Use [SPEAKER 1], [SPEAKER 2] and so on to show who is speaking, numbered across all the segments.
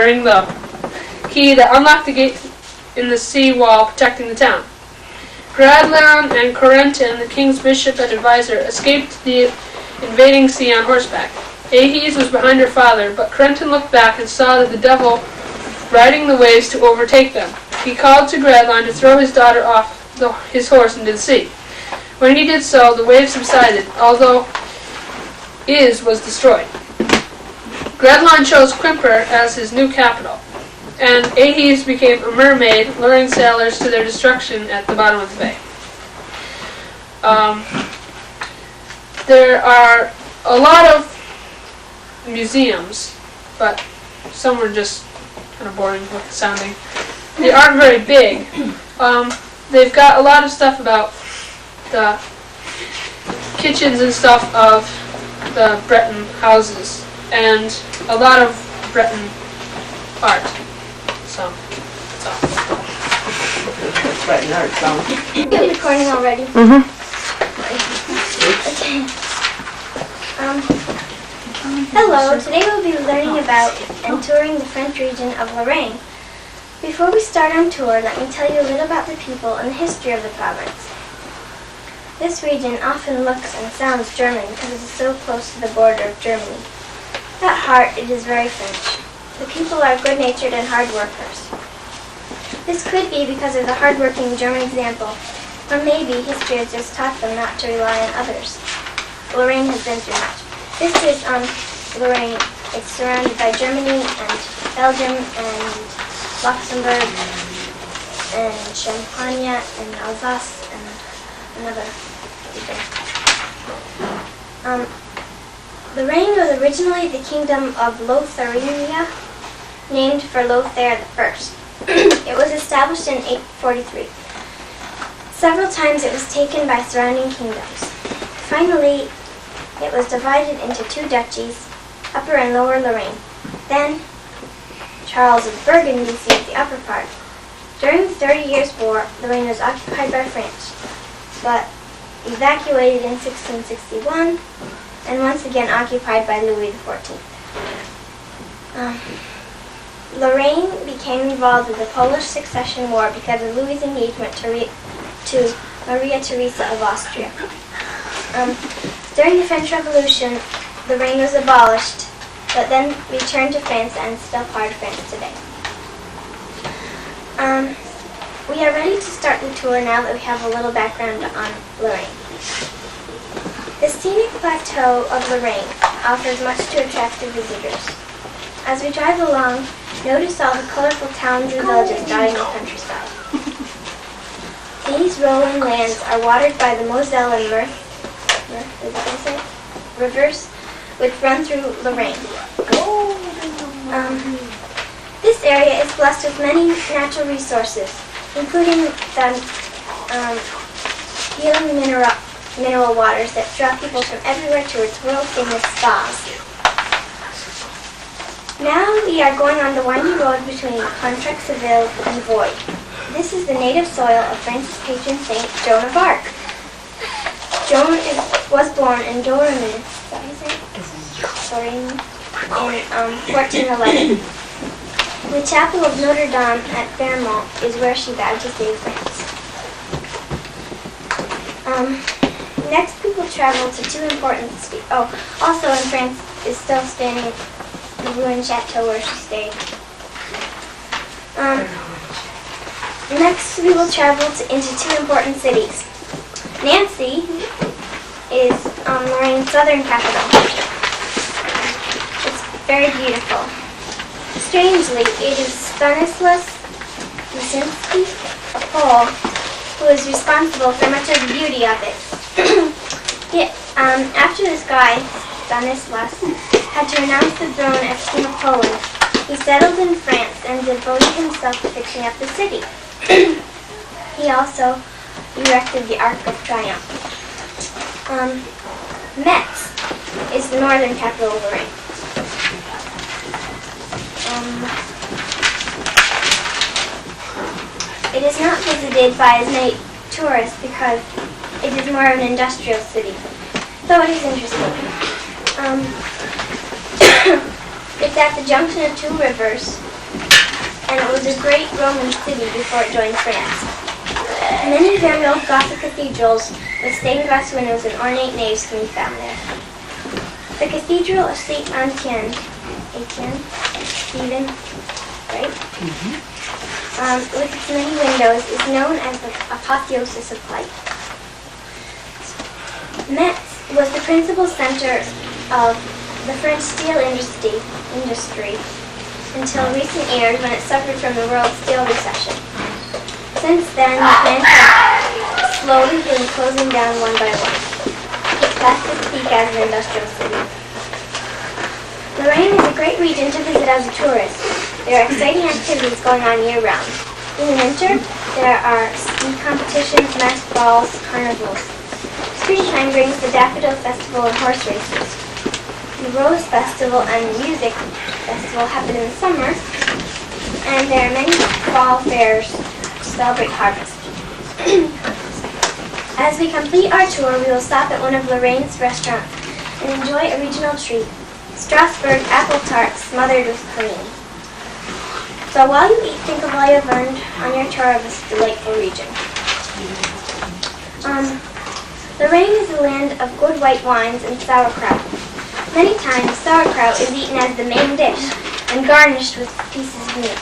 [SPEAKER 1] wearing the key that unlocked the gate in the sea wall protecting the town. Gradleon and Corentin, the king's bishop and advisor, escaped the invading sea on horseback. Ahis was behind her father, but Corentin looked back and saw that the devil riding the waves to overtake them. He called to Gradleon to throw his daughter off his horse into the sea. When he did so, the waves subsided, although Is was destroyed. Gradleon chose Quimper as his new capital, and Ahis became a mermaid, luring sailors to their destruction at the bottom of the bay. There are a lot of museums, but some were just kind of boring looking sounding. They aren't very big. They've got a lot of stuff about the kitchens and stuff of the Breton houses, and a lot of Breton art. So, that's all.
[SPEAKER 2] Breton art, so.
[SPEAKER 3] You're recording already?
[SPEAKER 2] Mm-hmm.
[SPEAKER 3] Okay. Hello, today we'll be learning about and touring the French region of Lorraine. Before we start on tour, let me tell you a little about the people and the history of the province. This region often looks and sounds German because it is so close to the border of Germany. At heart, it is very French. The people are good-natured and hard workers. This could be because of the hard-working German example, or maybe history has just taught them not to rely on others. Lorraine has been through much. This is Lorraine. It's surrounded by Germany and Belgium and Luxembourg and Champagne and Alsace and another region. Lorraine was originally the kingdom of Lotharingia, named for Lothair I. It was established in 843. Several times it was taken by surrounding kingdoms. Finally, it was divided into two duchies, Upper and Lower Lorraine. Then, Charles of Burgundy seized the upper part. During the 30 Years' War, Lorraine was occupied by France, but evacuated in 1661, and once again occupied by Louis XIV. Lorraine became involved in the Polish Succession War because of Louis' engagement to Maria Theresa of Austria. During the French Revolution, Lorraine was abolished, but then returned to France and is still part of France today. We are ready to start the tour now that we have a little background on Lorraine. The scenic plateau of Lorraine offers much to attract the visitors. As we drive along, notice all the colorful towns and villages dotting the countryside. These rolling lands are watered by the Moselle and rivers, which run through Lorraine. This area is blessed with many natural resources, including the healing mineral waters that draw people from everywhere to its world-famous spas. Now we are going on the windy road between Contrexeville and Void. This is the native soil of France's patron saint, Joan of Arc. Joan was born in Domremy, in 1411. The chapel of Notre Dame at Vermont is where she vowed to save France. Next, we will travel to two important cities. Also in France is still standing the ruined chateau where she stayed. Next, we will travel into two important cities. Nancy is Lorraine's southern capital. It's very beautiful. Strangely, it is Stanislas Wyszynski, a Pole, who is responsible for much of the beauty of it. After this guy, Stanislas, had to renounce the throne as King of Poland, he settled in France and devoted himself to fixing up the city. He also erected the Arc of Triumph. Metz is the northern capital of Lorraine. It is not visited by as many tourists because it is more of an industrial city, though it is interesting. It's at the junction of two rivers, and it was a great Roman city before it joined France. Many very old Gothic cathedrals with stained glass windows and ornate naves can be found there. The Cathedral of St. Etienne, Stephen, right? With its many windows, is known as the apotheosis of light. Metz was the principal center of the French steel industry until recent years when it suffered from the world steel recession. Since then, the plant has slowly been closing down one by one. Its fastest peak as an industrial city. Lorraine is a great region to visit as a tourist. There are exciting activities going on year-round. In the winter, there are ski competitions, masked balls, carnivals. Springtime brings the Daffodil Festival and horse races. The Rose Festival and Music Festival happen in the summer, and there are many fall fairs to celebrate harvest. As we complete our tour, we will stop at one of Lorraine's restaurants and enjoy a regional treat, Strasbourg apple tart smothered with cream. So while you eat, think of all you've learned on your tour of this delightful region. Lorraine is the land of good white wines and sauerkraut. Many times, sauerkraut is eaten as the main dish and garnished with pieces of meat.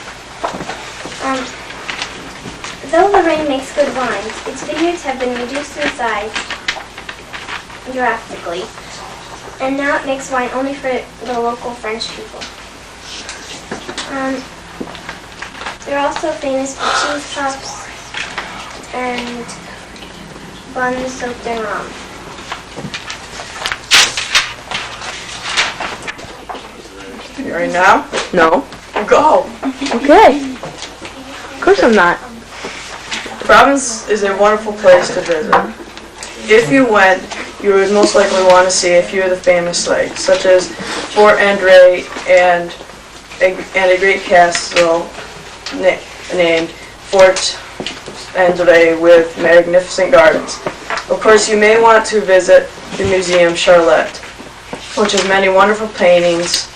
[SPEAKER 3] Though Lorraine makes good wines, its vineyards have been reduced in size drastically, and now it makes wine only for the local French people. They're also famous for cheese puffs and buns soaked in rum.
[SPEAKER 2] Right now?
[SPEAKER 4] No.
[SPEAKER 2] Go!
[SPEAKER 4] Okay. Of course I'm not.
[SPEAKER 2] Province is a wonderful place to visit. If you went, you would most likely want to see a few of the famous sites, such as Fort André and a great castle named Fort André with magnificent gardens. Of course, you may want to visit the Museum Charlotte, which has many wonderful paintings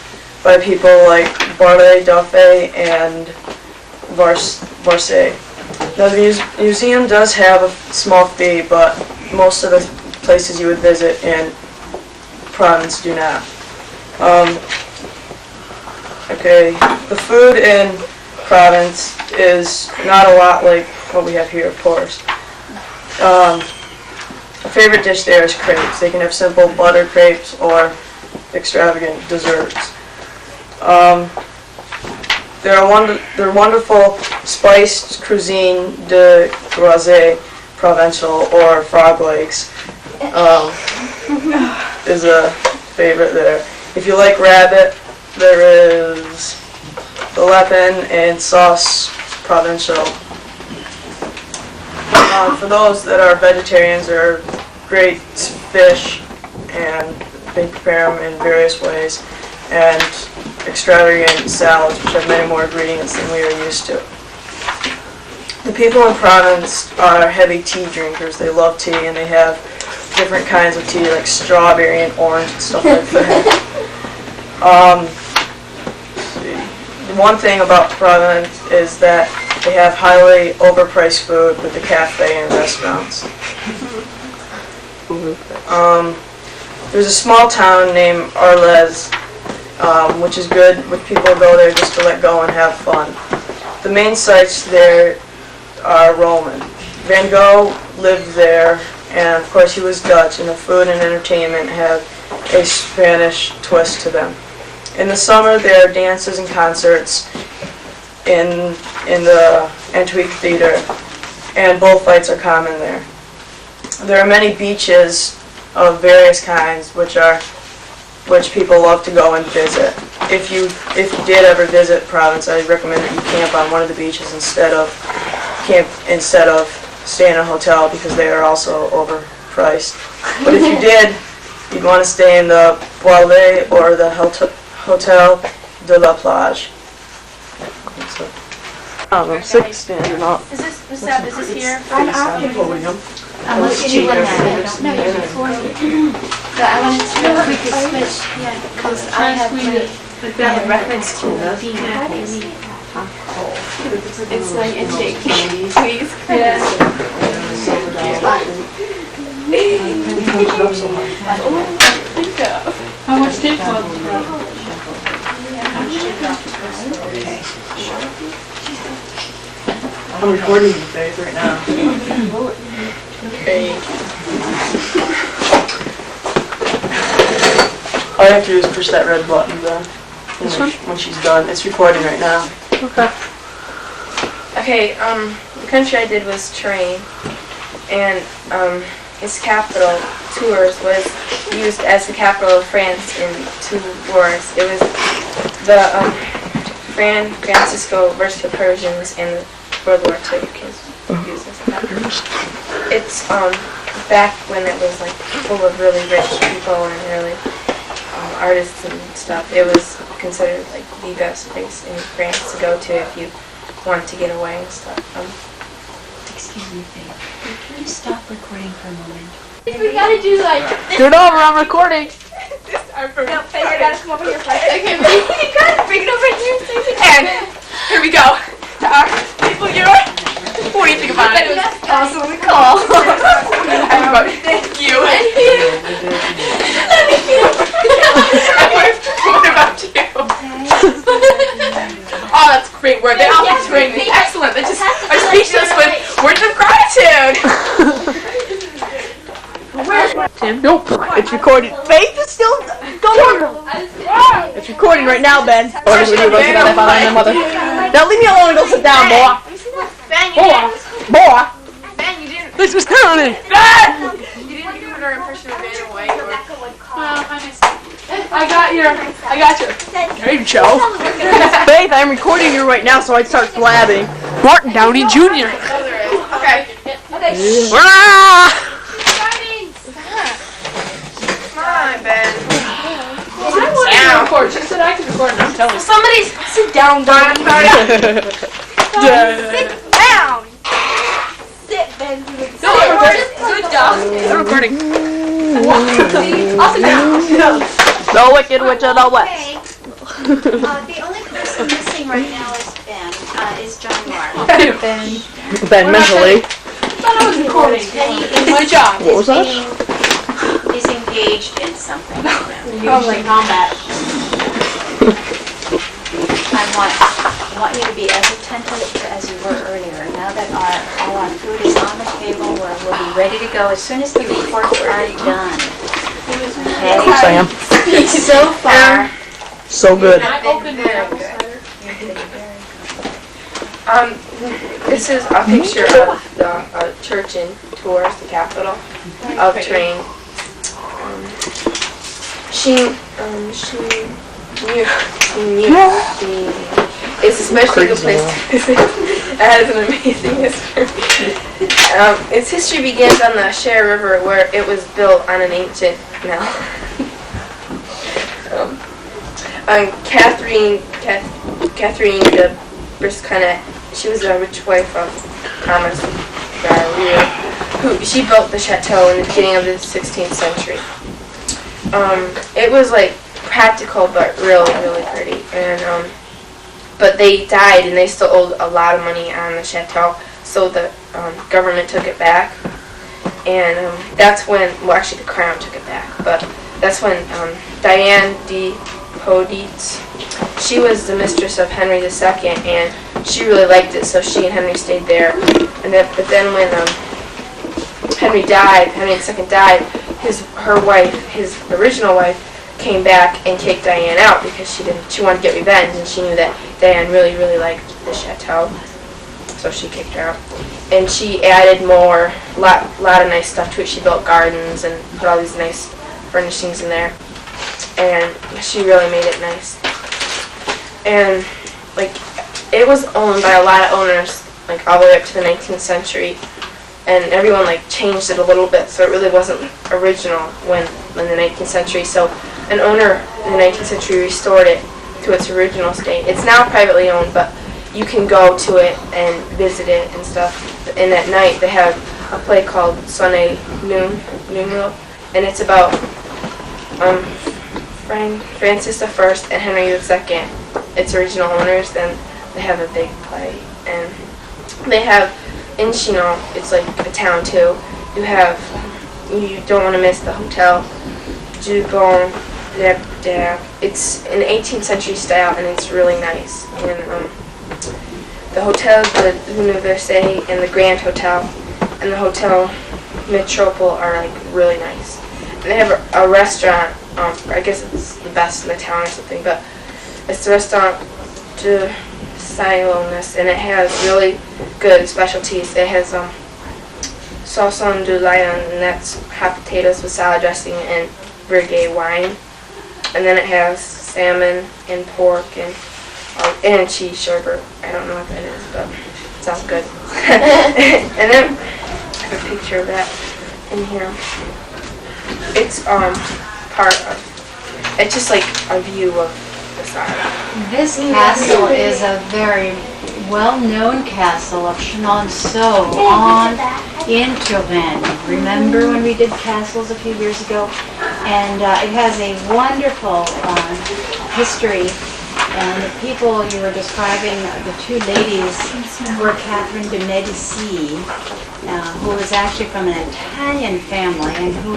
[SPEAKER 2] by people like Barlet, Dauphin, and Varset. Now, the museum does have a small fee, but most of the places you would visit in Provence do not. The food in Provence is not a lot like what we have here, of course. A favorite dish there is crepes. They can have simple butter crepes or extravagant desserts. They're wonderful spiced cuisine de Groise Provençal, or frog legs, is a favorite there. If you like rabbit, there is the Lepin and sauce Provençal. For those that are vegetarians, there are great fish, and they prepare them in various ways, and extravagant salads, which have many more ingredients than we are used to. The people in Provence are heavy tea drinkers. They love tea, and they have different kinds of tea, like strawberry and orange and stuff like that. The one thing about Provence is that they have highly overpriced food with the cafe and restaurants. There's a small town named Arles, which is good when people go there just to let go and have fun. The main sites there are Roman. Van Gogh lived there, and of course he was Dutch, and the food and entertainment have a Spanish twist to them. In the summer, there are dances and concerts in the Antwerp Theater, and bullfights are common there. There are many beaches of various kinds, which people love to go and visit. If you did ever visit Provence, I recommend that you camp on one of the beaches instead of staying in a hotel, because they are also overpriced. But if you did, you'd want to stay in the Boilet or the Hotel de la Plage.
[SPEAKER 4] I'm 16 and up.
[SPEAKER 5] Is this here?
[SPEAKER 6] I'm podium.
[SPEAKER 5] Unless you need one now. No, you're before me. But I wanted to know if we could switch, because I have reference to the being It's like a take. Please.
[SPEAKER 1] Yeah. How much tape on?
[SPEAKER 2] I'm recording you guys right now. Okay. All you have to do is push that red button then. When she's done. It's recording right now.
[SPEAKER 4] Okay.
[SPEAKER 6] Okay, the country I did was Terrain, and its capital, Tours, was used as the capital of France in 2 wars. It was the Francisco versus the Persians in the World War II. Used as the capital. It's back when it was like full of really rich people and really artists and stuff. It was considered like the best place in France to go to if you want to get away and stuff.
[SPEAKER 5] Excuse me, babe. Can you stop recording for a moment? We gotta do like.
[SPEAKER 4] Do it over, I'm recording.
[SPEAKER 5] No, babe, I gotta come over here first. Okay, ready? You gotta bring it over here.
[SPEAKER 6] And here we go. To our people, what do you think about it?
[SPEAKER 5] Awesome call.
[SPEAKER 6] Everybody, thank you. What about you? Oh, that's great work. They all keep doing this. Excellent. They just are speechless with words of gratitude.
[SPEAKER 4] Tim? Nope. It's recording. Faith is still going. It's recording right now, Ben. Now leave me alone and go sit down, boy. Boy.
[SPEAKER 6] Ben, you didn't.
[SPEAKER 4] This is happening.
[SPEAKER 6] You didn't do her impression of Vanna White.
[SPEAKER 1] I got your.
[SPEAKER 4] Hey, Joe. Faith, I'm recording you right now, so I'd start blabbing. Martin Downey Jr.
[SPEAKER 6] Okay.
[SPEAKER 4] Ah!
[SPEAKER 6] Come on, Ben.
[SPEAKER 1] I want to record. She said I could record, and I'm telling you.
[SPEAKER 6] Somebody sit down, Don.
[SPEAKER 5] Sit down. Sit, Ben.
[SPEAKER 6] Good dog.
[SPEAKER 4] I'm recording.
[SPEAKER 1] I'll sit down.
[SPEAKER 4] The Wicked Witch of the West.
[SPEAKER 5] The only person missing right now is Ben. Is John Moore.
[SPEAKER 4] Ben, mentally.
[SPEAKER 1] I thought I was recording. My job.
[SPEAKER 4] What was that?
[SPEAKER 5] Is engaged in something.
[SPEAKER 1] Probably combat.
[SPEAKER 5] I want you to be as attentive as you were earlier. Now that all our food is on the table, we'll be ready to go as soon as the reports are done. Okay?
[SPEAKER 4] Of course I am.
[SPEAKER 5] So far,
[SPEAKER 4] So good.
[SPEAKER 1] I opened my apple cider.
[SPEAKER 6] This is a picture of the church in Tours, the capital of Terrain. It's especially a good place to visit. It has an amazing history. Its history begins on the Cher River, where it was built on an ancient canal. Catherine de Brisconet, she was a rich wife of Thomas Garrier, she built the chateau in the beginning of the 16th century. It was like practical but really, really pretty. And but they died and they still owed a lot of money on the chateau, so the government took it back. And that's when, well, actually the crown took it back, but that's when Diane de Poditz, she was the mistress of Henry II, and she really liked it, so she and Henry stayed there. But then when Henry II died, his original wife, came back and kicked Diane out because she wanted to get revenge, and she knew that Diane really, really liked the chateau, so she kicked her out. And she added lot of nice stuff to it. She built gardens and put all these nice furnishings in there, and she really made it nice. And like, it was owned by a lot of owners, like all the way up to the 19th century, and everyone like changed it a little bit, so it really wasn't original when in the 19th century. So an owner in the 19th century restored it to its original state. It's now privately owned, but you can go to it and visit it and stuff. And at night they have a play called Sunday Numeral, and it's about Francis I and Henry II, its original owners, and they have a big play, and they have in Chinon, it's like a town too. You don't want to miss the Hotel du Bon Dab. It's in 18th century style, and it's really nice. And the Hotel de l'Université and the Grand Hotel and the Hotel Metropole are like really nice. And they have a restaurant. I guess it's the best in the town or something, but it's the Restaurant de Silence, and it has really good specialties. It has sauson du lion, and that's hot potatoes with salad dressing and Vergay wine. And then it has salmon and pork and cheese sherbet. I don't know what that is, but it sounds good. And then I have a picture of that in here. It's it's just like a view of the side.
[SPEAKER 5] This castle is a very well-known castle of Chenonceau in Touraine. Remember when we did castles a few years ago? And it has a wonderful history. And the people you were describing, the two ladies, were Catherine de Medici, who was actually from an Italian family and who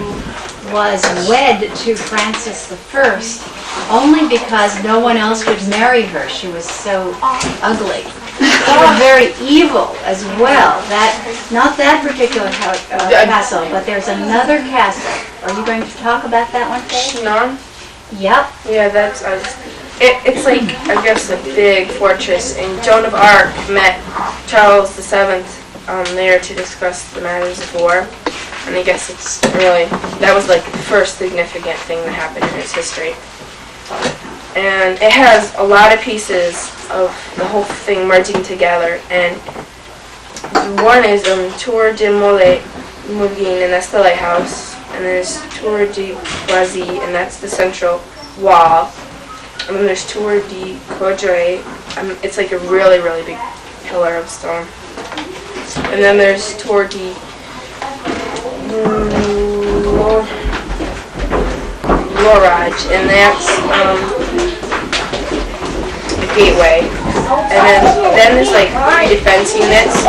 [SPEAKER 5] was wed to Francis I only because no one else would marry her. She was so ugly. She was very evil as well. Not that particular castle, but there's another castle. Are you going to talk about that one, Faye?
[SPEAKER 6] Chinon?
[SPEAKER 5] Yep.
[SPEAKER 6] Yeah, that's it's like, I guess, a big fortress, and Joan of Arc met Charles VII there to discuss the matters of war, and I guess it's really, that was like the first significant thing that happened in its history. And it has a lot of pieces of the whole thing merging together, and one is Tour de Moulin, and that's the lighthouse, and there's Tour de Boisy, and that's the central wall. And then there's Tour de Coudray. It's like a really, really big pillar of stone. And then there's Tour de L'Orage, and that's the gateway. And then there's like 3 defense units.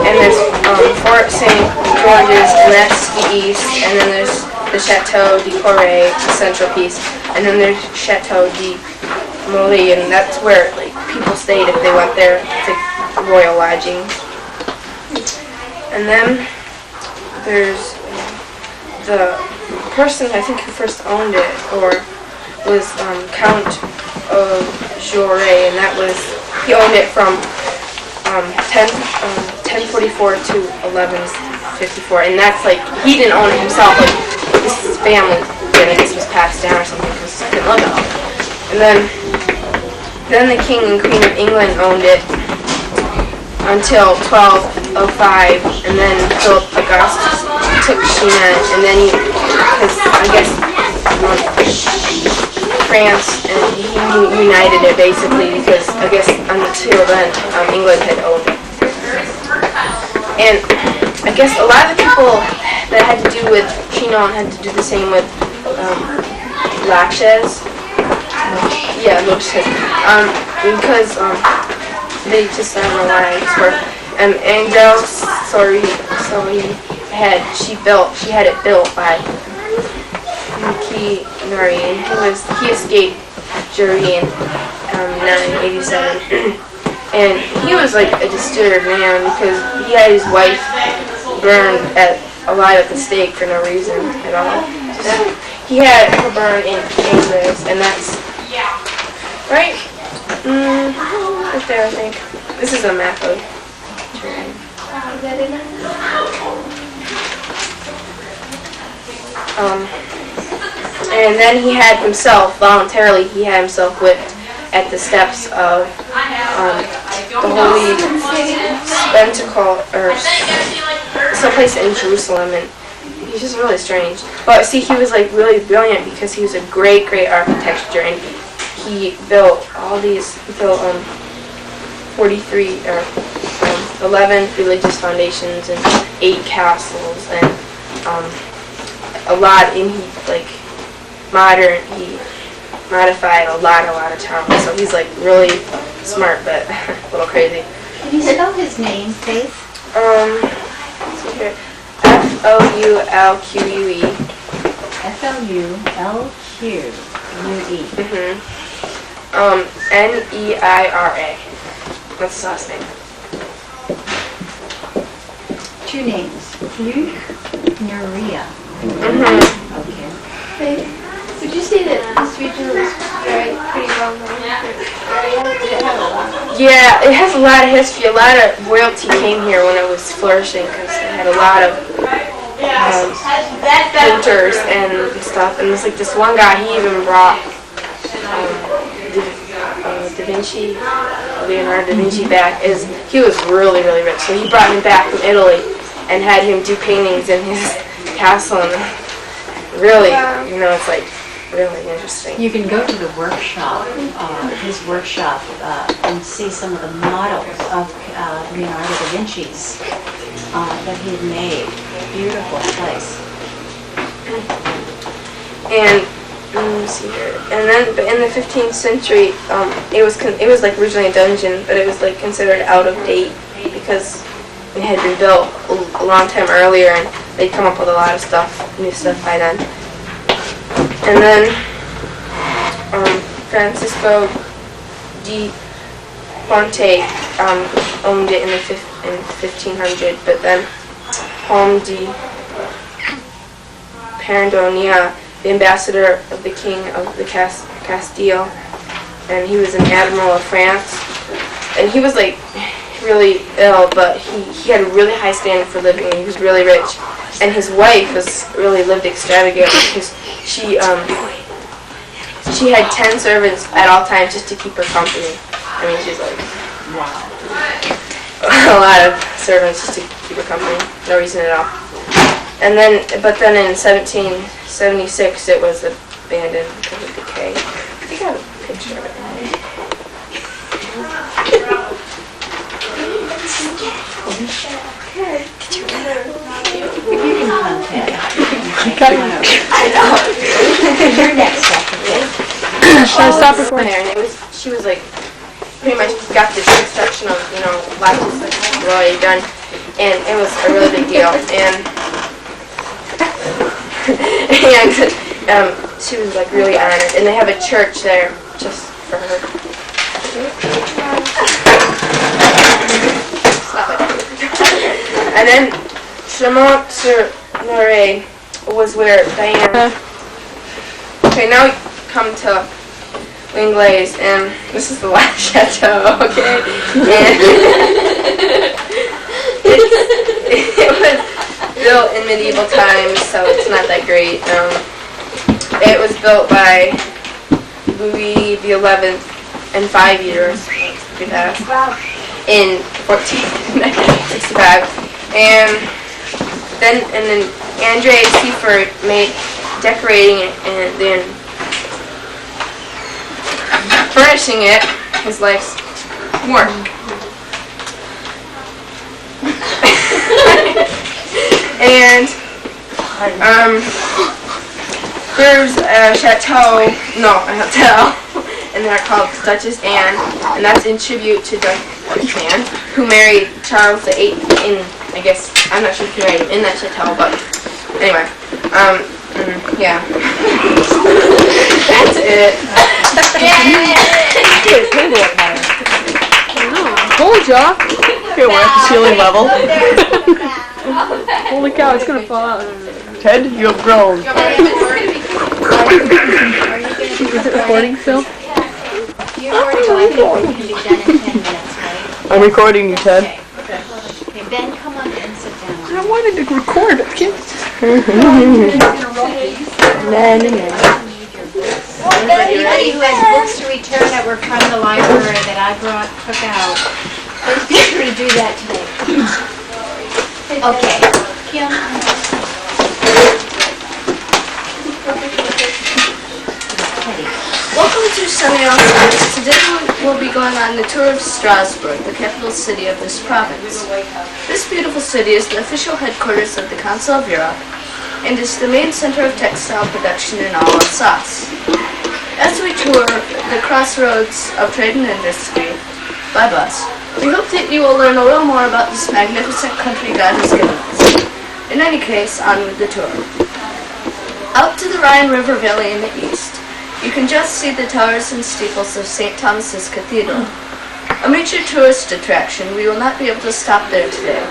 [SPEAKER 6] And there's Fort St. George's, and that's the east. And then there's the Chateau de Corray, the central piece. And then there's Chateau de Molly, and that's where like people stayed if they went there. It's like royal lodging. And then there's the person I think who first owned it, or was Count of Joret, and that was, he owned it from 1044 to 1154, and that's like, he didn't own it himself, like his family did. I guess it was passed down or something because he didn't live it. And then the King and Queen of England owned it until 1205, and then Philip Augustus took Chinon, and then because I guess France, and he united it basically because I guess until then England had owned it. And I guess a lot of the people that had to do with Chinon had to do the same with Laches. Yeah, Laches. Because they just have a lot of work. Angel, she had it built by Yuki Nari, and he escaped jury in 987. And he was like a disturbed man because he had his wife burned alive at the stake for no reason at all. He had her burned in Angers, and that's right. Right there, I think. This is a map of Turin. And then he had himself, voluntarily, whipped at the steps of the Holy Spectacle, or someplace in Jerusalem, and he's just really strange. But see, he was like really brilliant because he was a great architecture, and he built 43 or 11 religious foundations and 8 castles, and a lot in he modified a lot of towns. So he's like really smart, but a little crazy.
[SPEAKER 5] Can you spell his name, Faith?
[SPEAKER 6] Let's see here. Foulquue.
[SPEAKER 5] F-L-U-L-Q-U-E.
[SPEAKER 6] Neira. That's his last name.
[SPEAKER 5] Two names. Luke Nuria. Okay.
[SPEAKER 3] Would you say that this region was pretty well known?
[SPEAKER 6] Yeah, it has a lot of history. A lot of royalty came here when it was flourishing because they had a lot of painters and stuff. And there's like this one guy, he even brought Leonardo da Vinci back. He was really, really rich. So he brought him back from Italy and had him do paintings in his castle. And really, it's like really interesting.
[SPEAKER 5] You can go to the workshop, his workshop, and see some of the models of Leonardo da Vinci's that he had made. Beautiful place.
[SPEAKER 6] And let me see here. And then, but in the 15th century, it was like originally a dungeon, but it was like considered out of date because it had been built a long time earlier, and they'd come up with a lot of new stuff by then. And then Francisco di Ponte owned it in 1500, but then Home di Parandonia, the ambassador of the king of the Castile, and he was an admiral of France, and he was like really ill, but he had a really high standard for living, and he was really rich. And his wife really lived extravagantly because she had 10 servants at all times just to keep her company. I mean, she's like, wow. A lot of servants just to keep her company, no reason at all. But then in 1776 it was abandoned because of decay. I think I have a picture of it.
[SPEAKER 5] Your next second.
[SPEAKER 1] Should I stop recording?
[SPEAKER 6] There, and she was like, pretty much got this construction of, lots of like really done, and it was a really big deal. And she was like really honored, and they have a church there just for her. And then Chamont-sur-Loire was where Diane. Okay, now we come to Langlaise, and this is the last chateau, okay? And it was built in medieval times, so it's not that great. It was built by Louis XI in 5 years, pretty fast, in 1465. And then Andre Seifert made decorating it, and then furnishing it his life's work. And there's a hotel, and they're called Duchess Anne, and that's in tribute to Duchess Anne, who married Charles VIII in, I guess, I'm not sure if he married him in that chateau, but anyway, yeah. That's it.
[SPEAKER 1] Told ya!
[SPEAKER 4] Okay, we're at the ceiling level.
[SPEAKER 1] Holy cow, it's gonna fall out.
[SPEAKER 4] Ted, you have grown.
[SPEAKER 1] Is it recording still?
[SPEAKER 5] You're already going to be done in 10 minutes, right?
[SPEAKER 4] I'm recording you, Ted.
[SPEAKER 5] Okay, Ben, come on and sit down.
[SPEAKER 4] I wanted to record, but I can't.
[SPEAKER 5] Anybody who has books to return that were from the library that I took out, please feel free to do that today. Okay. Kim?
[SPEAKER 7] Welcome to Sunny Outdoors. Today we'll be going on the tour of Strasbourg, the capital city of this province. This beautiful city is the official headquarters of the Council of Europe and is the main center of textile production in all Alsace. As we tour the crossroads of trade and industry, by bus. We hope that you will learn a little more about this magnificent country God has given us. In any case, on with the tour. Out to the Rhine River Valley in the east, you can just see the towers and steeples of St. Thomas's Cathedral. A major tourist attraction, we will not be able to stop there today,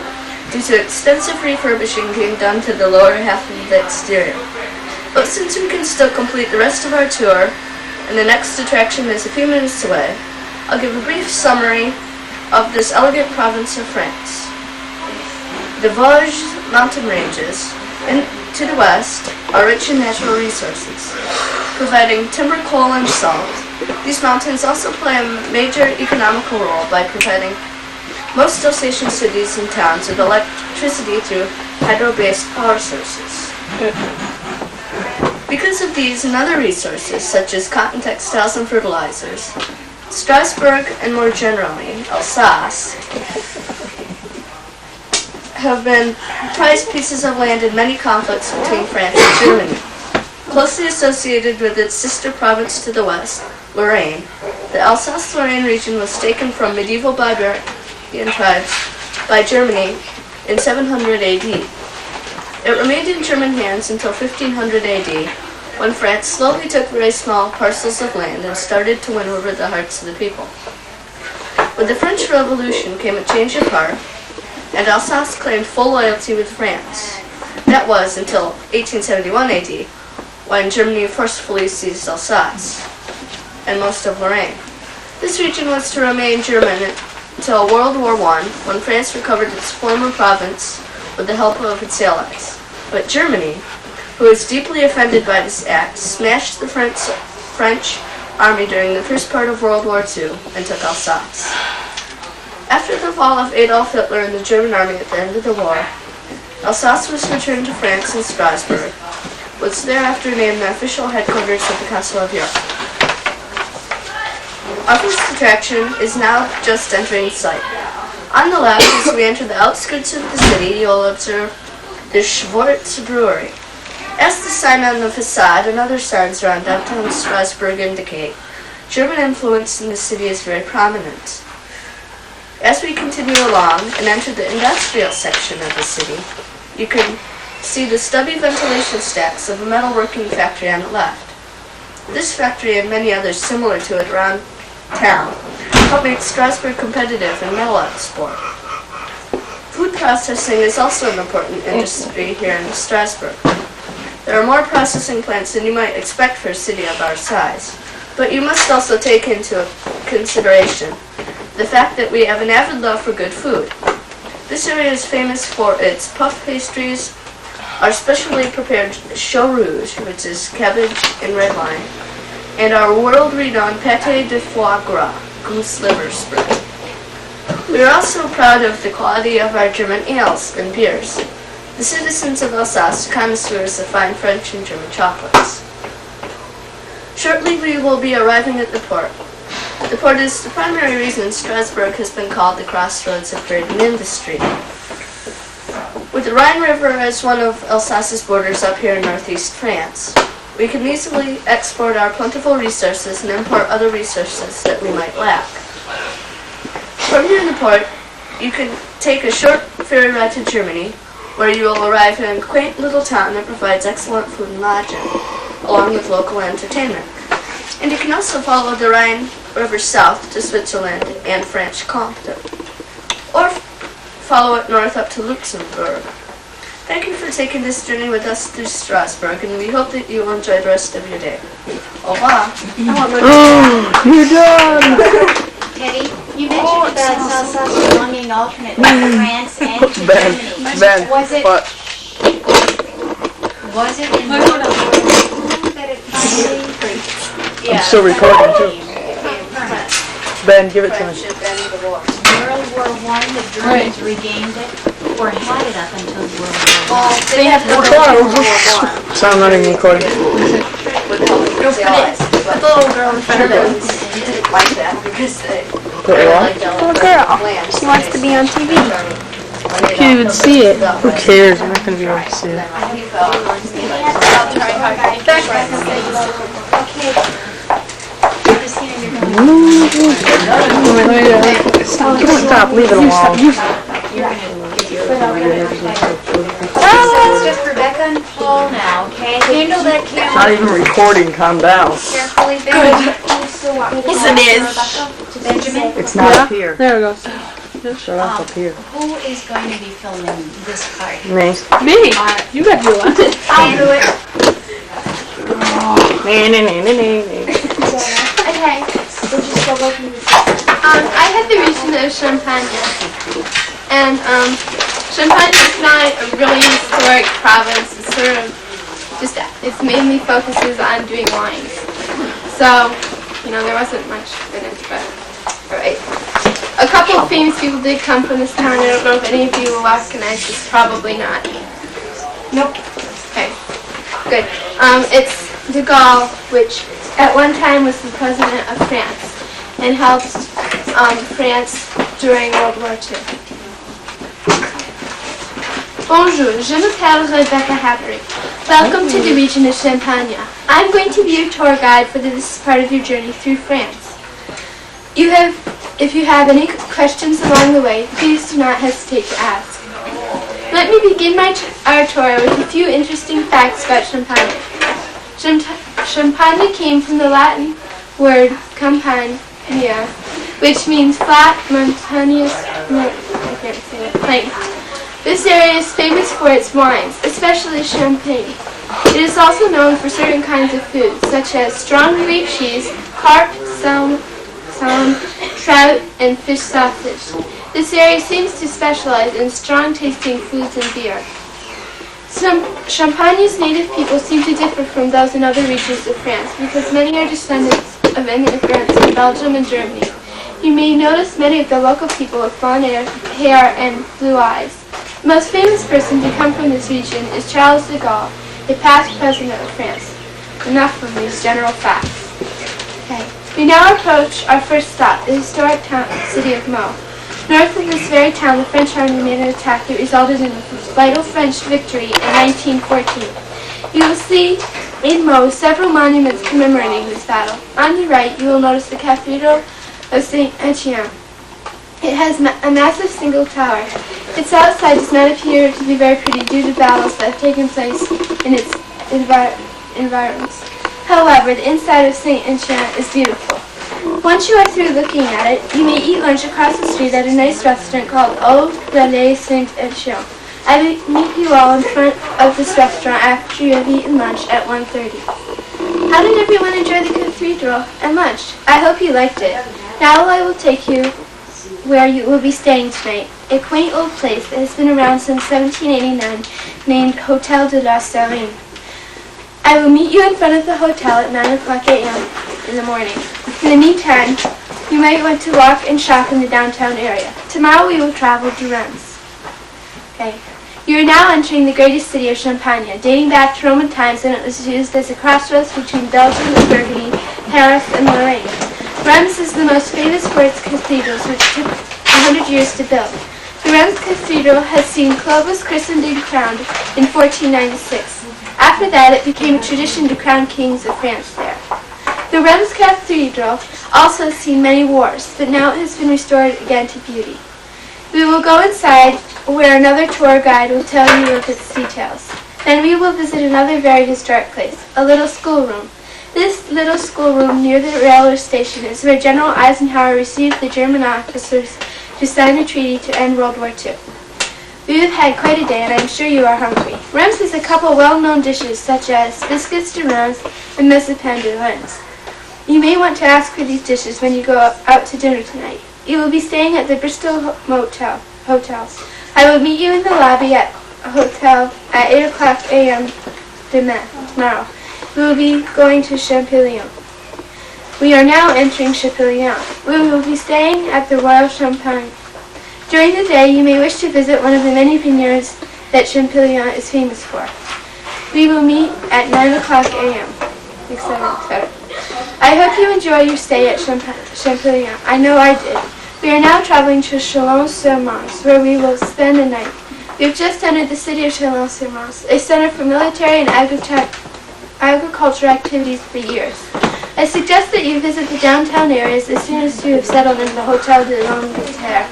[SPEAKER 7] due to extensive refurbishing being done to the lower half of the exterior. But since we can still complete the rest of our tour, and the next attraction is a few minutes away, I'll give a brief summary of this elegant province of France. The Vosges mountain ranges, and to the west, are rich in natural resources, providing timber, coal, and salt. These mountains also play a major economical role by providing most Alsatian cities and towns with electricity through hydro-based power sources. Because of these and other resources, such as cotton, textiles, and fertilizers, Strasbourg, and more generally, Alsace, have been prized pieces of land in many conflicts between France and Germany. Closely associated with its sister province to the west, Lorraine, the Alsace-Lorraine region was taken from medieval barbarian tribes by Germany in 700 AD. It remained in German hands until 1500 AD, when France slowly took very small parcels of land and started to win over the hearts of the people. With the French Revolution came a change of heart, and Alsace claimed full loyalty with France. That was until 1871 AD, when Germany forcefully seized Alsace and most of Lorraine. This region was to remain German until World War I, when France recovered its former province with the help of its allies. But Germany, who was deeply offended by this act, smashed the French army during the first part of World War II and took Alsace. After the fall of Adolf Hitler and the German army at the end of the war, Alsace was returned to France and Strasbourg, was thereafter named the official headquarters of the Council of Europe. Our first attraction is now just entering sight. On the left, as we enter the outskirts of the city, you'll observe the Schwartz Brewery. As the sign on the facade and other signs around downtown Strasbourg indicate, German influence in the city is very prominent. As we continue along and enter the industrial section of the city, you can see the stubby ventilation stacks of a metalworking factory on the left. This factory and many others similar to it around town help make Strasbourg competitive in metal export. Food processing is also an important industry here in Strasbourg. There are more processing plants than you might expect for a city of our size, but you must also take into consideration the fact that we have an avid love for good food. This area is famous for its puff pastries, our specially prepared chou rouge, which is cabbage and red wine, and our world-renowned pâté de foie gras, goose liver spread. We are also proud of the quality of our German ales and beers. The citizens of Alsace are connoisseurs of fine French and German chocolates. Shortly we will be arriving at the port. The port is the primary reason Strasbourg has been called the crossroads of trade and industry. With the Rhine River as one of Alsace's borders up here in northeast France, we can easily export our plentiful resources and import other resources that we might lack. From here in the port, you can take a short ferry ride to Germany, where you will arrive in a quaint little town that provides excellent food and lodging, along with local entertainment. And you can also follow the Rhine River south to Switzerland and Franche-Comté, or follow it north up to Luxembourg. Thank you for taking this journey with us through Strasbourg, and we hope that you will enjoy the rest of your day. Au revoir.
[SPEAKER 4] You're done!
[SPEAKER 5] Teddy, you mentioned about Alsace belonging alternately to France and to Germany.
[SPEAKER 4] Ben,
[SPEAKER 5] Was it
[SPEAKER 4] what?
[SPEAKER 5] in World War II that it finally?
[SPEAKER 4] I'm still recording too. Ben, give it to me.
[SPEAKER 5] World War I, the Germans regained it, or had it up until World War I.
[SPEAKER 7] They have to
[SPEAKER 4] So I'm not even recording.
[SPEAKER 2] With the little girl in front of them didn't like that because they
[SPEAKER 3] Little girl. She wants to be on TV.
[SPEAKER 4] You can't even see it. Who cares? You're not going to be able to see it.
[SPEAKER 5] Okay. Christina, you're going to
[SPEAKER 4] Stop, leave it alone.
[SPEAKER 5] It's just Rebecca and Paul now, okay? Handle that camera
[SPEAKER 4] Not even recording, calm down.
[SPEAKER 5] carefully, baby.
[SPEAKER 3] Yes,
[SPEAKER 7] it is.
[SPEAKER 5] To Benjamin,
[SPEAKER 4] It's not up here.
[SPEAKER 1] There it goes.
[SPEAKER 4] Shut up up here.
[SPEAKER 5] who is going to be filming this part?
[SPEAKER 4] Me.
[SPEAKER 1] Me. You got to do it.
[SPEAKER 3] I'll do it. Okay. We'll just go look in the
[SPEAKER 7] I had the region of Champagne, and Champagne is not a really historic province. It's sort of just, it's mainly focuses on doing wines. So, there wasn't much in it, but alright. A couple of famous people did come from this town. I don't know if any of you will recognize this. Probably not. Nope. Okay. Good. It's de Gaulle, which at one time was the president of France and helped France during World War II. Bonjour, je m'appelle Rebecca Havery. Welcome to the region of Champagne. I'm going to be your tour guide for this part of your journey through France. If you have any questions along the way, please do not hesitate to ask. Let me begin our tour with a few interesting facts about Champagne. Champagne came from the Latin word campagna, which means flat, mountainous, plain. This area is famous for its wines, especially champagne. It is also known for certain kinds of foods, such as strong grape cheese, carp, salmon, trout, and fish sausage. This area seems to specialize in strong-tasting foods and beer. Champagne's native people seem to differ from those in other regions of France because many are descendants of immigrants in Belgium and Germany. You may notice many of the local people with blonde hair and blue eyes. The most famous person to come from this region is Charles de Gaulle, a past president of France. Enough of these general facts. Okay. We now approach our first stop, the historic city of Meaux. North of this very town, the French army made an attack that resulted in a vital French victory in 1914. You will see in Meaux several monuments commemorating this battle. On the right, you will notice the Cathedral of Saint Etienne. It has a massive single tower. Its outside does not appear to be very pretty due to battles that have taken place in its environs. However, the inside of Saint Etienne is beautiful. Once you are through looking at it, you may eat lunch across the street at a nice restaurant called Au Relais Saint Etienne. I will meet you all in front of this restaurant after you have eaten lunch at 1:30. How did everyone enjoy the cathedral and lunch? I hope you liked it. Now I will take you where you will be staying tonight, a quaint old place that has been around since 1789 named Hotel de la Serine. I will meet you in front of the hotel at 9 o'clock a.m. in the morning. In the meantime, you might want to walk and shop in the downtown area. Tomorrow we will travel to Reims. Okay. You are now entering the greatest city of Champagne, dating back to Roman times, and it was used as a crossroads between Belgium and Burgundy, Paris and Lorraine. Reims is the most famous for its cathedrals, which took 100 years to build. The Reims Cathedral has seen Clovis christened and crowned in 1496. After that, it became a tradition to crown kings of France there. The Reims Cathedral also has seen many wars, but now it has been restored again to beauty. We will go inside, where another tour guide will tell you of its details. Then we will visit another very historic place, a little schoolroom. This little schoolroom near the railway station is where General Eisenhower received the German officers to sign a treaty to end World War II. We have had quite a day, and I'm sure you are hungry. Reims has a couple well-known dishes, such as biscuits de Reims and mazapan de Reims. You may want to ask for these dishes when you go out to dinner tonight. You will be staying at the Bristol Hotel. I will meet you in the lobby at a hotel at 8 o'clock a.m. tomorrow. We will be going to Champollion. We are now entering Champollion. We will be staying at the Royal Champagne. During the day, you may wish to visit one of the many vineyards that Champollion is famous for. We will meet at 9 o'clock a.m. etc. I hope you enjoy your stay at Champollion. I know I did. We are now traveling to Chalon-sur-Marne, where we will spend the night. We have just entered the city of Chalon-sur-Marne, a center for military and agricultural activities for years.
[SPEAKER 8] I suggest that you visit the downtown areas as soon as you have settled in the Hotel de l'Angleterre.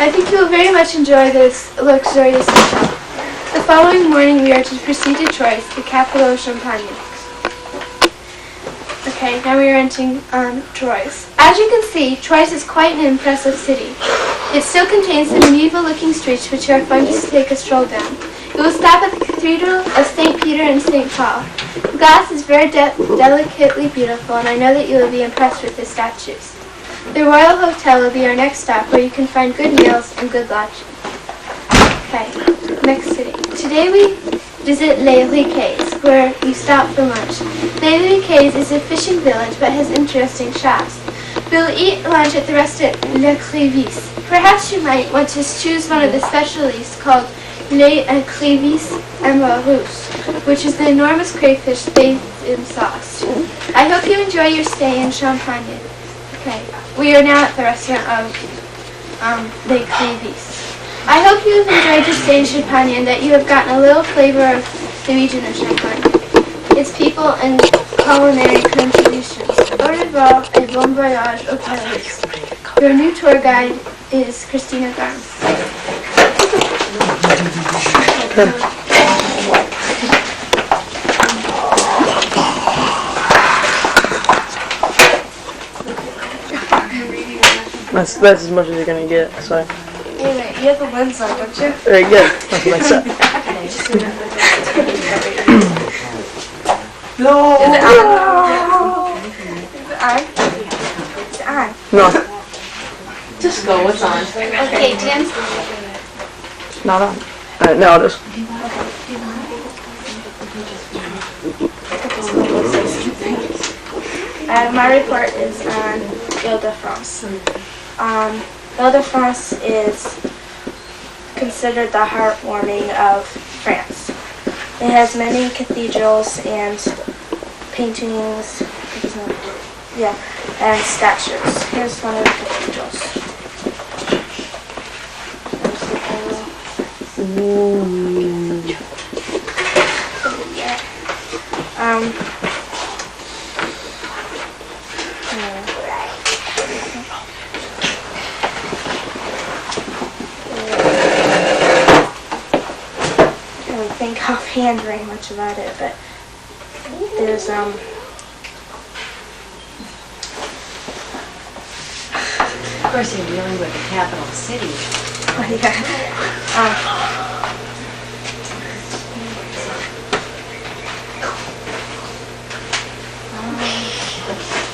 [SPEAKER 8] I think you will very much enjoy this luxurious hotel. The following morning we are to proceed to Troyes, the capital of Champagne. Okay, now we are entering Troyes. As you can see, Troyes is quite an impressive city. It still contains the medieval-looking streets which are fun to take a stroll down. You will stop at the Cathedral of St. Peter and St. Paul. The glass is very delicately beautiful, and I know that you will be impressed with the statues. The Royal Hotel will be our next stop, where you can find good meals and good lodging. Okay, next city. Today we visit Les Riquets, where we stop for lunch. Les Riquets is a fishing village, but has interesting shops. We will eat lunch at the restaurant Le Clévis. Perhaps you might want to choose one of the specialties called Les Clévis Amoureux, which is the enormous crayfish bathed in sauce. I hope you enjoy your stay in Champagne. Okay, we are now at the restaurant of Les Clévis. I hope you have enjoyed your stay in Champagne and that you have gotten a little flavor of the region of Champagne, its people and culinary contributions. Au revoir et bon voyage au Paris. Your new tour guide is Christina Garms.
[SPEAKER 4] That's as much as you're gonna get, so.
[SPEAKER 3] Anyway, you have the lens on, don't you?
[SPEAKER 4] Very good. That's what I said. No!
[SPEAKER 3] Is it on? Is it on?
[SPEAKER 4] No,
[SPEAKER 7] Just go, it's on.
[SPEAKER 3] Okay, Tim.
[SPEAKER 4] not on. Now it is.
[SPEAKER 3] My report is on Ile-de-France. Ile-de-France is considered the heartwarming of France. It has many cathedrals and paintings, and statues. Here's one of the cathedrals. Think offhand very much about it, but there's
[SPEAKER 5] Of course, you're dealing with the capital city.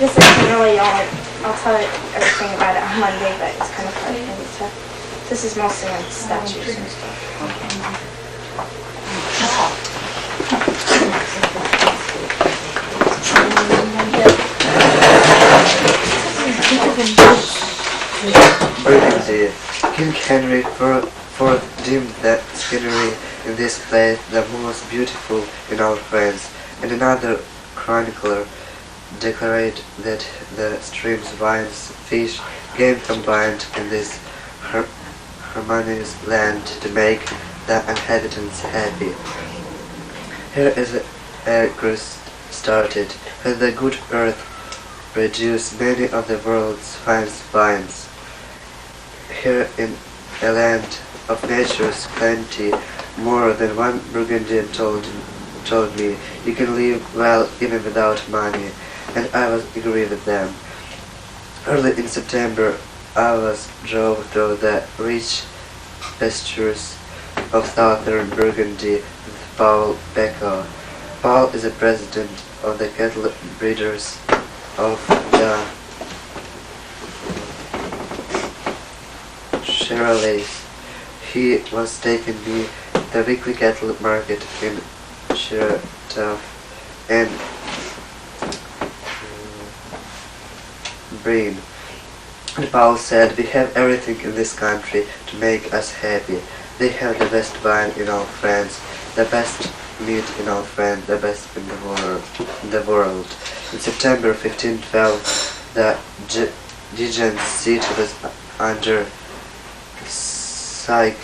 [SPEAKER 3] This isn't really all. I'll tell you everything about it on Monday, but it's kind of hard for me to. This is mostly on statues and stuff.
[SPEAKER 9] Burgundy. King Henry IV deemed that scenery in this place the most beautiful in all France, and another chronicler declared that the streams, vines, fish, game combined in this harmonious land to make the inhabitants happy. Here is a crust started, and the good earth produced many of the world's finest vines. Here in a land of nature's plenty, more than one Burgundian told me, you can live well even without money, and I was agree with them. Early in September, I was drove through the rich pastures of southern Burgundy with Paul Becker. Paul is the president of the cattle breeders of the Charolais. He was taking me the weekly cattle market in Chertoff and Breen. And Paul said, we have everything in this country to make us happy. They have the best wine in all France, the best meat in all France, the best in the world. In September 1512, the Dijon siege was under siege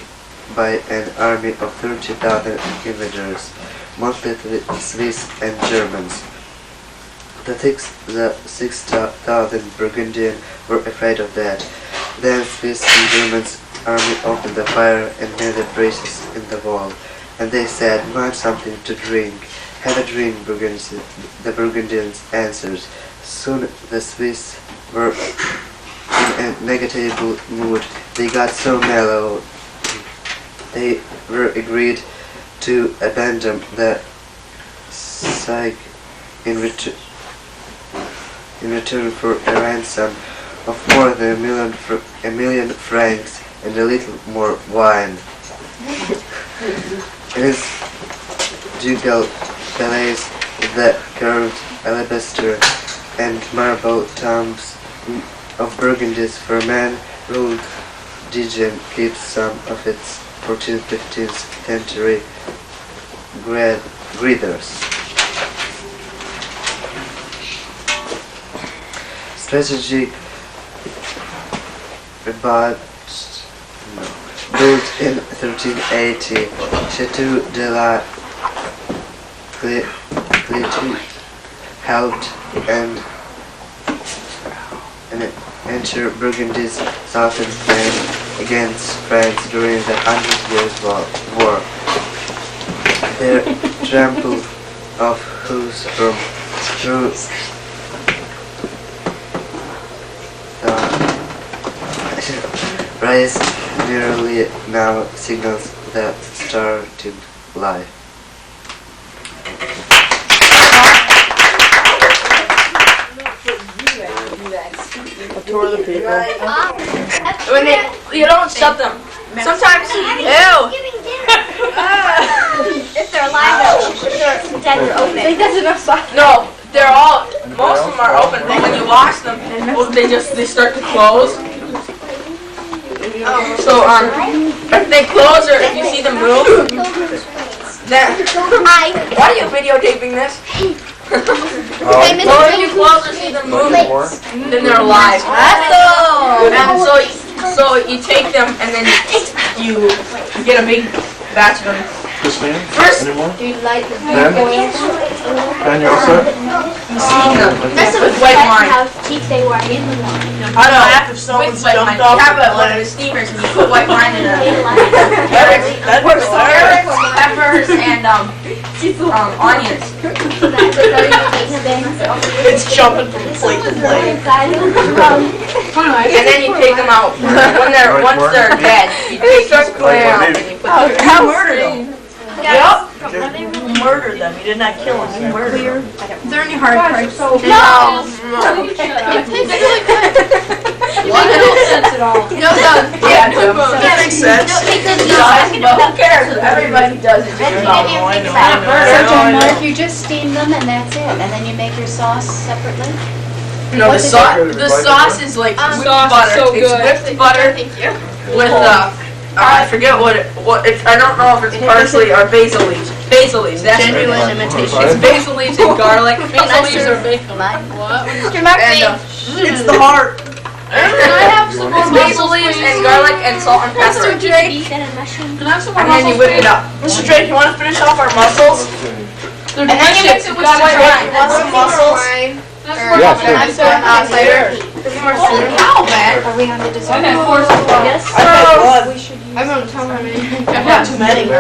[SPEAKER 9] by an army of 30,000 invaders, mostly Swiss and Germans. The 6,000 Burgundians were afraid of that. Then Swiss and Germans army opened the fire and made the breaches in the wall. And they said, "Want something to drink? Have a drink, Burgundians." The Burgundians answered. Soon the Swiss were in a negative mood. They got so mellow. They were agreed to abandon the Siege in return for a ransom of more than a million francs and a little more wine. In his ducal palace, the carved alabaster and marble tombs of Burgundy's for man ruled Dijon keeps some of its 14th-15th century breeders. Strategic built in 1380, Chateau de la Clétie helped and enter Burgundy's southern flank against France during the 100 Years' War. Their trample of hooves through rise nearly now signals the starting life.
[SPEAKER 4] A tour of the people.
[SPEAKER 6] You don't shut them. Sometimes, ew.
[SPEAKER 3] If they're alive, though. If they're dead, they're open.
[SPEAKER 6] No, they're all. Most of them are open, but when you wash them, they start to close. So if they close or if you see them move, then why are you videotaping this? Well, if you close or see them move, then they're alive. And so you take them and then you get a big batch of them.
[SPEAKER 10] Christine?
[SPEAKER 6] First,
[SPEAKER 10] Anymore?
[SPEAKER 8] Do you like the
[SPEAKER 10] Ben? Ben, you all set?
[SPEAKER 6] steam them with white wine.
[SPEAKER 8] how cheap they were in the wine.
[SPEAKER 2] I don't know, after someone's
[SPEAKER 6] With white
[SPEAKER 2] dumped
[SPEAKER 6] wine.
[SPEAKER 2] off
[SPEAKER 6] You have
[SPEAKER 2] the
[SPEAKER 6] one of the steamers and you put white wine in it.
[SPEAKER 2] That'd be hilarious.
[SPEAKER 6] Carrots, peppers, and onions.
[SPEAKER 2] It's jumping from plate to plate.
[SPEAKER 6] And then you take them out. Once they're dead, you take these clam out and you put them.
[SPEAKER 2] You murdered them. Yep. You murdered them. You did not kill them. You murdered them.
[SPEAKER 7] Is there any hard parts?
[SPEAKER 6] No.
[SPEAKER 7] No, done.
[SPEAKER 6] Yeah, Jim.
[SPEAKER 2] That makes sense.
[SPEAKER 6] But who cares? Everybody does it.
[SPEAKER 5] So John, Mark, you just steam them and that's it, and then you make your sauce separately?
[SPEAKER 6] No, the sauce is like whipped
[SPEAKER 1] Sauce is
[SPEAKER 6] butter.
[SPEAKER 1] so
[SPEAKER 6] It's
[SPEAKER 1] good.
[SPEAKER 6] whipped butter with I forget what it's. I don't know if it's parsley or basil leaves. Basil leaves. That's what it is.
[SPEAKER 7] imitation.
[SPEAKER 6] It's basil leaves and garlic.
[SPEAKER 1] Basil leaves are bacon. What?
[SPEAKER 3] Mr. Mark,
[SPEAKER 6] And
[SPEAKER 2] It's the heart.
[SPEAKER 1] Can I have some more
[SPEAKER 6] it's basil leaves and garlic and salt and pepper.
[SPEAKER 3] Mr. Drake. Beef and a mushroom.
[SPEAKER 1] Can I have some more
[SPEAKER 6] And then you whip it up.
[SPEAKER 2] Mr. Drake, you want to finish off our mussels?
[SPEAKER 1] They're
[SPEAKER 6] And then you mix
[SPEAKER 1] delicious.
[SPEAKER 6] it with
[SPEAKER 1] Got
[SPEAKER 6] some
[SPEAKER 1] it.
[SPEAKER 6] wine.
[SPEAKER 2] Want some mussels?
[SPEAKER 10] Yeah, sure.
[SPEAKER 6] Holy cow, man.
[SPEAKER 5] Are we on the dessert?
[SPEAKER 1] Okay, of course.
[SPEAKER 5] Yes.
[SPEAKER 2] I had blood.
[SPEAKER 1] I'm gonna tell my man.
[SPEAKER 2] Not too many.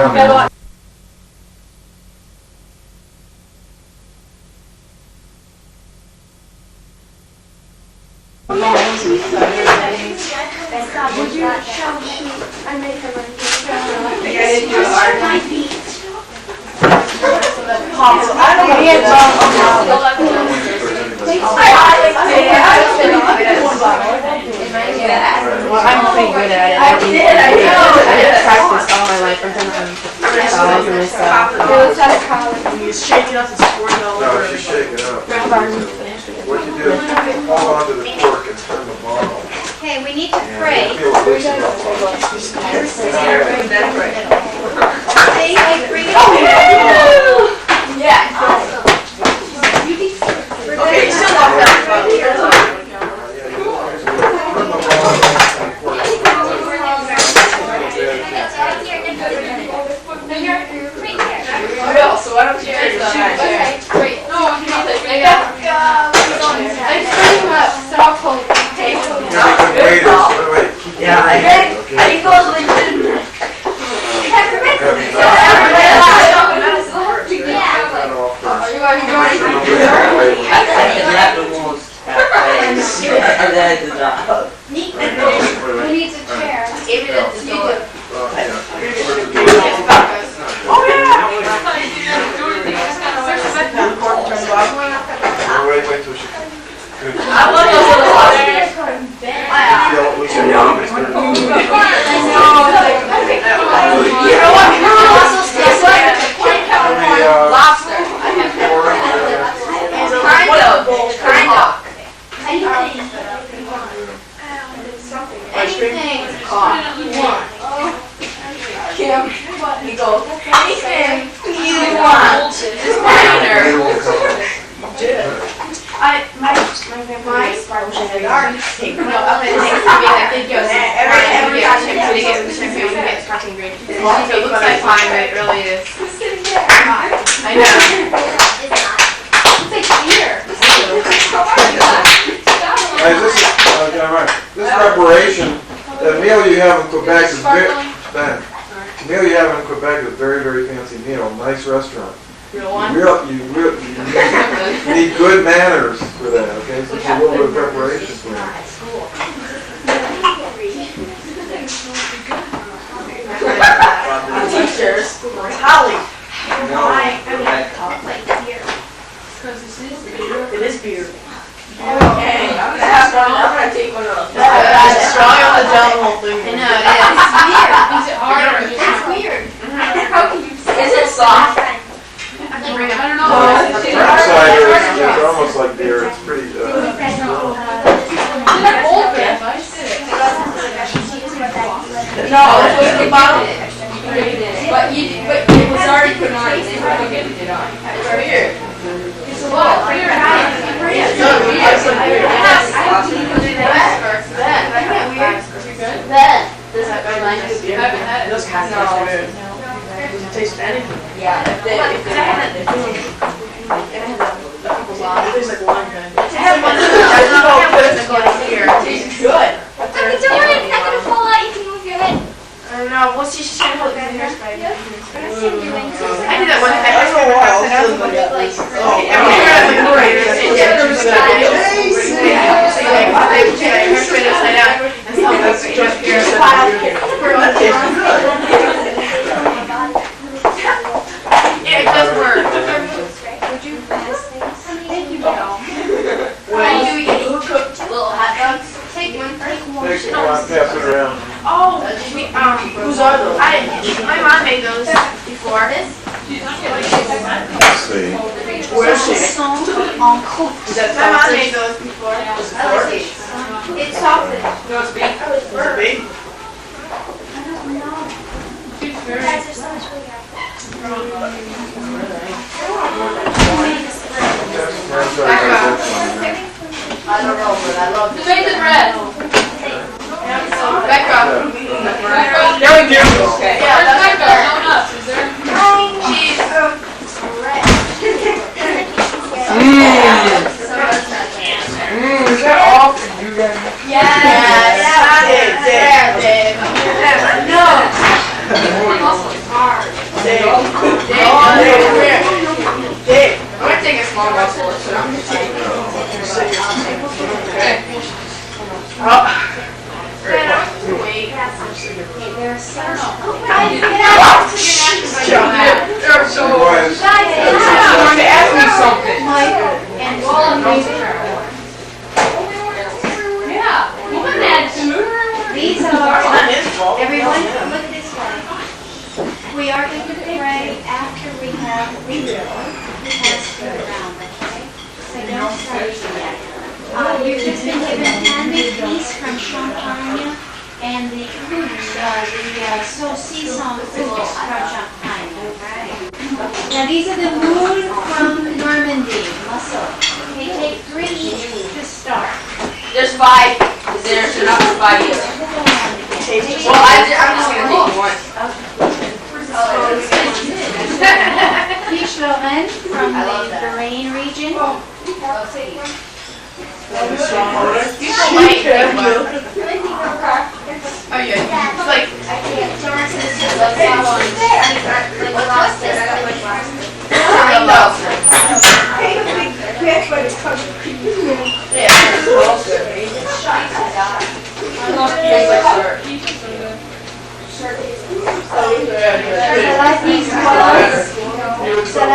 [SPEAKER 7] Well, I'm pretty good at it. I practiced all my life. I've done it all over myself.
[SPEAKER 2] When you shake it up, it's squirting all
[SPEAKER 10] No,
[SPEAKER 2] over.
[SPEAKER 10] just shake it up. What you do, hold on to the cork and turn the bottle.
[SPEAKER 3] Okay, we need to pray.
[SPEAKER 10] Feel this in the
[SPEAKER 6] Okay, still walk that. So why don't you take the
[SPEAKER 7] David at the door.
[SPEAKER 10] Wait till she.
[SPEAKER 7] I love those little watches. You know what? Also tastes like lobster. Kind of. Anything. Kim, you go. Anything you want. Just minor. My every it looks like mine, but it really is. I know. It's like beer.
[SPEAKER 10] Hey, this preparation, the meal you have in Quebec is very, the meal you have in Quebec is very, very fancy meal, nice restaurant.
[SPEAKER 7] Real one?
[SPEAKER 10] You need good manners for that, okay? So it's a little bit of preparation for that.
[SPEAKER 7] Teachers. Holly. It is beer. Okay. I'm gonna take one of those. That's strong on the whole thing. I know, it is. It's weird. It's weird. How can you say is it soft?
[SPEAKER 10] I don't know. It's almost like beer. It's pretty,
[SPEAKER 7] No, it was the bottle. But it was already put on. They were getting it on. It's weird. It's a little weird. It's so weird. Ben. Does that remind you of beer? Those kinds of weird. Doesn't taste anything. Yeah. It tastes like wine kind. I have one of those. I don't know if it's going here. It tastes good.
[SPEAKER 3] Don't worry, it's not gonna fall out. You can move your head.
[SPEAKER 7] I don't know. We'll see. She's trying to hold the hairspray.
[SPEAKER 3] What else are you doing?
[SPEAKER 7] I did that one time. I was yeah, it does work.
[SPEAKER 3] Would you pass things? Thank you, Bill.
[SPEAKER 7] What do we get? Little hot dogs?
[SPEAKER 3] Take one.
[SPEAKER 10] pass it around.
[SPEAKER 7] Oh, whose are those? My mom made those before.
[SPEAKER 10] Let's see.
[SPEAKER 7] Where's she? My mom made those before.
[SPEAKER 3] It's salted.
[SPEAKER 7] No, it's beef.
[SPEAKER 3] Oh, it's burnt.
[SPEAKER 10] Beef?
[SPEAKER 3] I don't know. You guys are so much bigger.
[SPEAKER 7] I don't know, but I love
[SPEAKER 1] Who made the bread?
[SPEAKER 7] Becca.
[SPEAKER 10] There we go.
[SPEAKER 7] Okay.
[SPEAKER 1] Where's Becca? No nuts, is there?
[SPEAKER 7] Cheese.
[SPEAKER 10] Is that all for you guys?
[SPEAKER 7] Yes. Dave. No. Dave. I'm gonna take a small mouthful. Okay. Wait.
[SPEAKER 3] They're so
[SPEAKER 10] Boys.
[SPEAKER 7] Trying to ask me something.
[SPEAKER 1] Yeah. You want that too?
[SPEAKER 3] These are, everyone, look this way. We are going to pray after we have passed around, okay? So don't start yet. You've just been given candy piece from Champagne and the saucisson fruits from Champagne, right? Now these are the moon from Normandy, mussel. Okay, take 3 each to start.
[SPEAKER 7] There's 5. There's enough for 5 each. Well, I'm just gonna take one.
[SPEAKER 3] Peach Lorraine from the Lorraine region.
[SPEAKER 7] People might take one. Oh yeah, it's like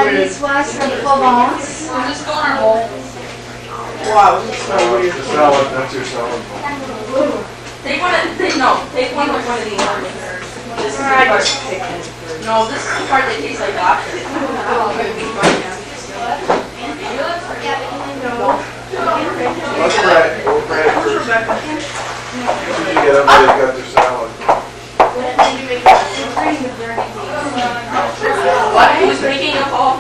[SPEAKER 3] these was some bones.
[SPEAKER 2] Wow, this is so weird.
[SPEAKER 10] The salad, that's your salad bowl.
[SPEAKER 11] Take one of these. This is the part. No, this is the part that tastes like lobster.
[SPEAKER 10] Let's Brad, go Brad first. Did you get everybody got their salad?
[SPEAKER 11] What? Who's making a ball?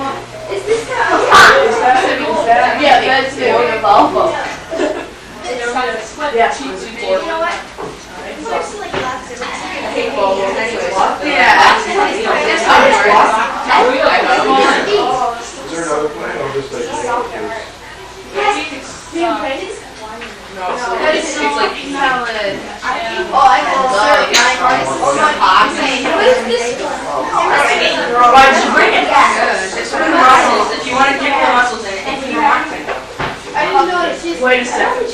[SPEAKER 7] Yeah, that's the alpha.
[SPEAKER 11] Yes.
[SPEAKER 3] You know what? There's like lots of
[SPEAKER 11] Yeah.
[SPEAKER 10] Is there another plan or just like
[SPEAKER 11] No, it's like
[SPEAKER 7] salad.
[SPEAKER 3] Oh, I can serve
[SPEAKER 7] What is this?
[SPEAKER 11] why did you bring it? It's for the mussels. If you want to dip the mussels in it, if you want to.
[SPEAKER 3] I didn't know it's just.
[SPEAKER 11] Wait a second.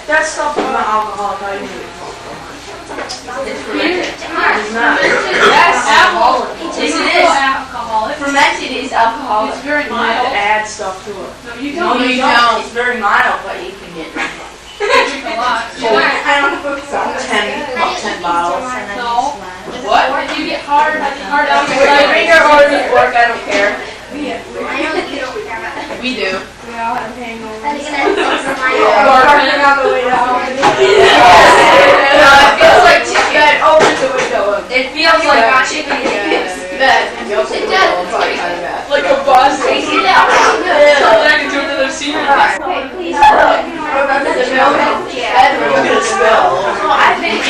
[SPEAKER 11] That's stuff from the alcohol. It's fermented. It's not. That's alcohol. Yes, it is. Fermented is alcohol. It's very mild. To add stuff to it. No, you don't. It's very mild, but you can get drunk. I don't know. 10 bottles.
[SPEAKER 7] No.
[SPEAKER 11] What?
[SPEAKER 7] If you get hard
[SPEAKER 11] If I bring your order to work, I don't care. We do.
[SPEAKER 2] Parking on the way down.
[SPEAKER 11] It feels like chicken. Opens the window. It feels like chicken.
[SPEAKER 7] It does.
[SPEAKER 11] Like a